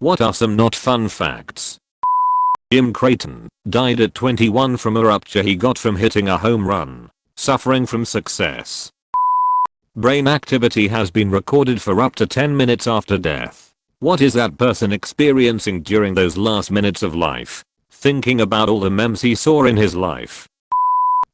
What are some not fun facts? Jim Creighton died at 21 from a rupture he got from hitting a home run, suffering from success. Brain activity has been recorded for up to 10 minutes after death. What is that person experiencing during those last minutes of life? Thinking about all the memes he saw in his life.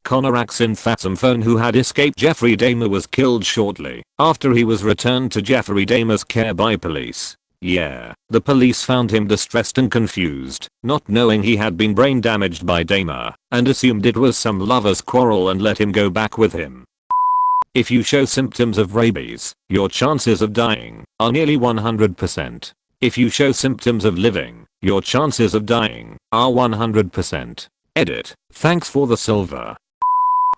Connor Axenfatsamphone, who had escaped Jeffrey Dahmer, was killed shortly after he was returned to Jeffrey Dahmer's care by police. Yeah, the police found him distressed and confused, not knowing he had been brain damaged by Dahmer, and assumed it was some lover's quarrel and let him go back with him. If you show symptoms of rabies, your chances of dying are nearly 100%. If you show symptoms of living, your chances of dying are 100%. Edit. Thanks for the silver.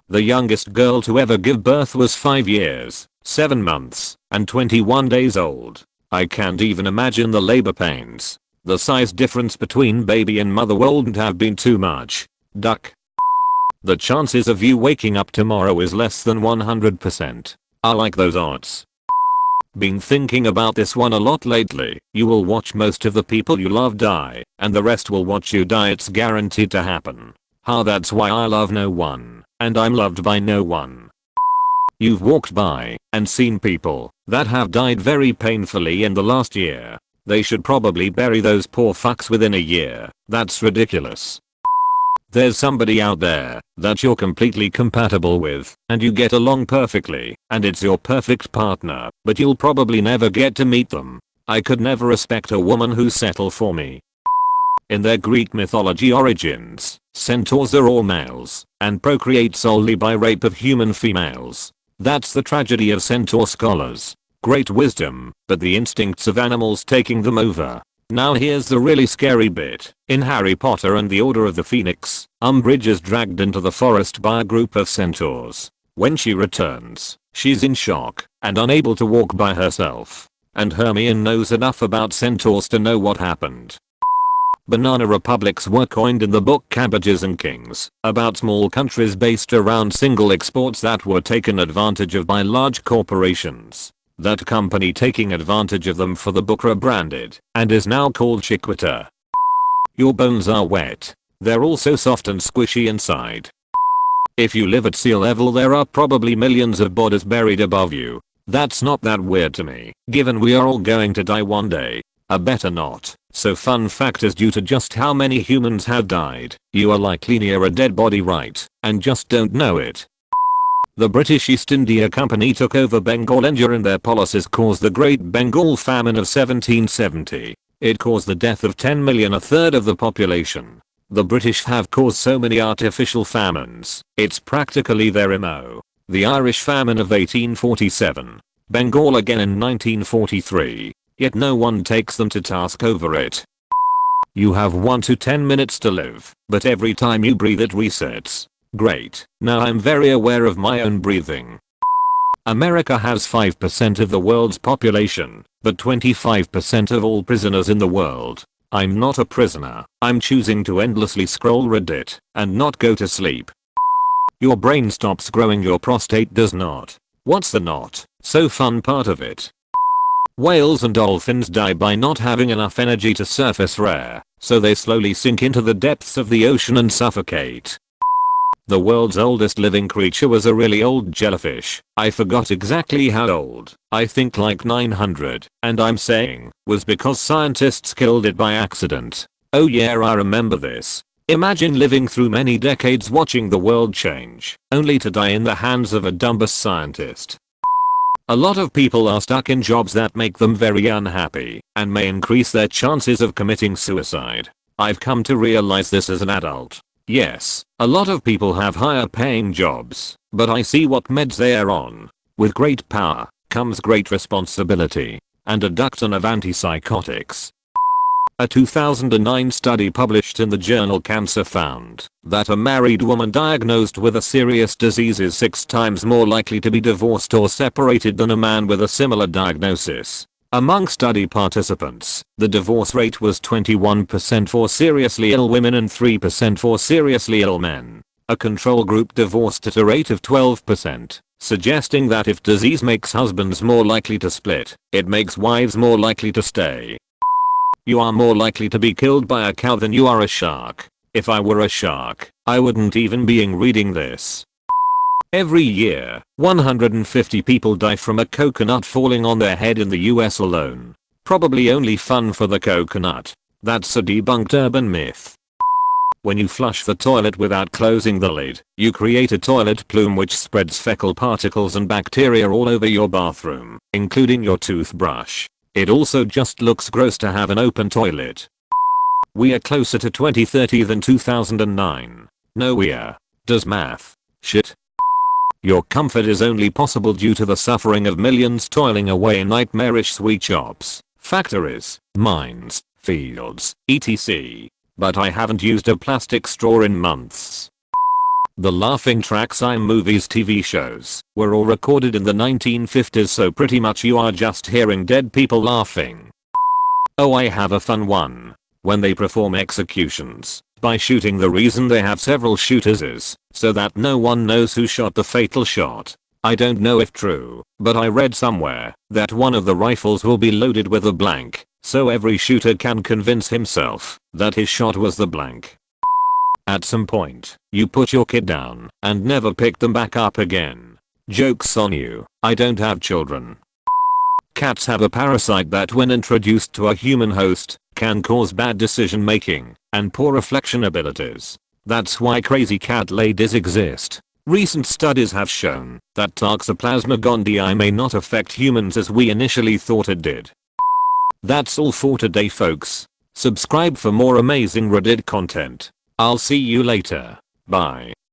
The youngest girl to ever give birth was 5 years, 7 months, and 21 days old. I can't even imagine the labor pains. The size difference between baby and mother wouldn't have been too much. Duck. The chances of you waking up tomorrow is less than 100%. I like those odds. Been thinking about this one a lot lately. You will watch most of the people you love die, and the rest will watch you die. It's guaranteed to happen. That's why I love no one, and I'm loved by no one. You've walked by and seen people that have died very painfully in the last year. They should probably bury those poor fucks within a year. That's ridiculous. There's somebody out there that you're completely compatible with and you get along perfectly and it's your perfect partner, but you'll probably never get to meet them. I could never respect a woman who's settled for me. In their Greek mythology origins, centaurs are all males and procreate solely by rape of human females. That's the tragedy of centaur scholars. Great wisdom, but the instincts of animals taking them over. Now here's the really scary bit. In Harry Potter and the Order of the Phoenix, Umbridge is dragged into the forest by a group of centaurs. When she returns, she's in shock and unable to walk by herself. And Hermione knows enough about centaurs to know what happened. Banana republics were coined in the book Cabbages and Kings, about small countries based around single exports that were taken advantage of by large corporations. That company taking advantage of them for the book rebranded and is now called Chiquita. Your bones are wet. They're also soft and squishy inside. If you live at sea level, there are probably millions of bodies buried above you. That's not that weird to me, given we are all going to die one day. Better not. So fun fact is, due to just how many humans have died, you are likely near a dead body right, and just don't know it. The British East India Company took over Bengal and during their policies caused the Great Bengal Famine of 1770. It caused the death of 10 million, a third of the population. The British have caused so many artificial famines, it's practically their MO. The Irish famine of 1847. Bengal again in 1943. Yet no one takes them to task over it. You have 1 to 10 minutes to live, but every time you breathe it resets. Great, now I'm very aware of my own breathing. America has 5% of the world's population, but 25% of all prisoners in the world. I'm not a prisoner, I'm choosing to endlessly scroll Reddit and not go to sleep. Your brain stops growing, your prostate does not. What's the not so fun part of it? Whales and dolphins die by not having enough energy to surface rare, so they slowly sink into the depths of the ocean and suffocate. The world's oldest living creature was a really old jellyfish. I forgot exactly how old, I think like 900, and I'm saying, was because scientists killed it by accident. Oh yeah, I remember this. Imagine living through many decades watching the world change, only to die in the hands of a dumbass scientist. A lot of people are stuck in jobs that make them very unhappy and may increase their chances of committing suicide. I've come to realize this as an adult. Yes, a lot of people have higher paying jobs, but I see what meds they are on. With great power comes great responsibility and a duck ton of antipsychotics. A 2009 study published in the journal Cancer found that a married woman diagnosed with a serious disease is 6 times more likely to be divorced or separated than a man with a similar diagnosis. Among study participants, the divorce rate was 21% for seriously ill women and 3% for seriously ill men. A control group divorced at a rate of 12%, suggesting that if disease makes husbands more likely to split, it makes wives more likely to stay. You are more likely to be killed by a cow than you are a shark. If I were a shark, I wouldn't even be reading this. Every year, 150 people die from a coconut falling on their head in the US alone. Probably only fun for the coconut. That's a debunked urban myth. When you flush the toilet without closing the lid, you create a toilet plume which spreads fecal particles and bacteria all over your bathroom, including your toothbrush. It also just looks gross to have an open toilet. We are closer to 2030 than 2009. No we're. Does math. Shit. Your comfort is only possible due to the suffering of millions toiling away in nightmarish sweet shops, factories, mines, fields, etc. But I haven't used a plastic straw in months. The laughing tracks in movies TV shows were all recorded in the 1950s, so pretty much you are just hearing dead people laughing. Oh, I have a fun one. When they perform executions by shooting, the reason they have several shooters is so that no one knows who shot the fatal shot. I don't know if true, but I read somewhere that one of the rifles will be loaded with a blank, so every shooter can convince himself that his shot was the blank. At some point, you put your kid down and never pick them back up again. Joke's on you, I don't have children. Cats have a parasite that when introduced to a human host, can cause bad decision making and poor reflection abilities. That's why crazy cat ladies exist. Recent studies have shown that Toxoplasma gondii may not affect humans as we initially thought it did. That's all for today, folks. Subscribe for more amazing Reddit content. I'll see you later. Bye.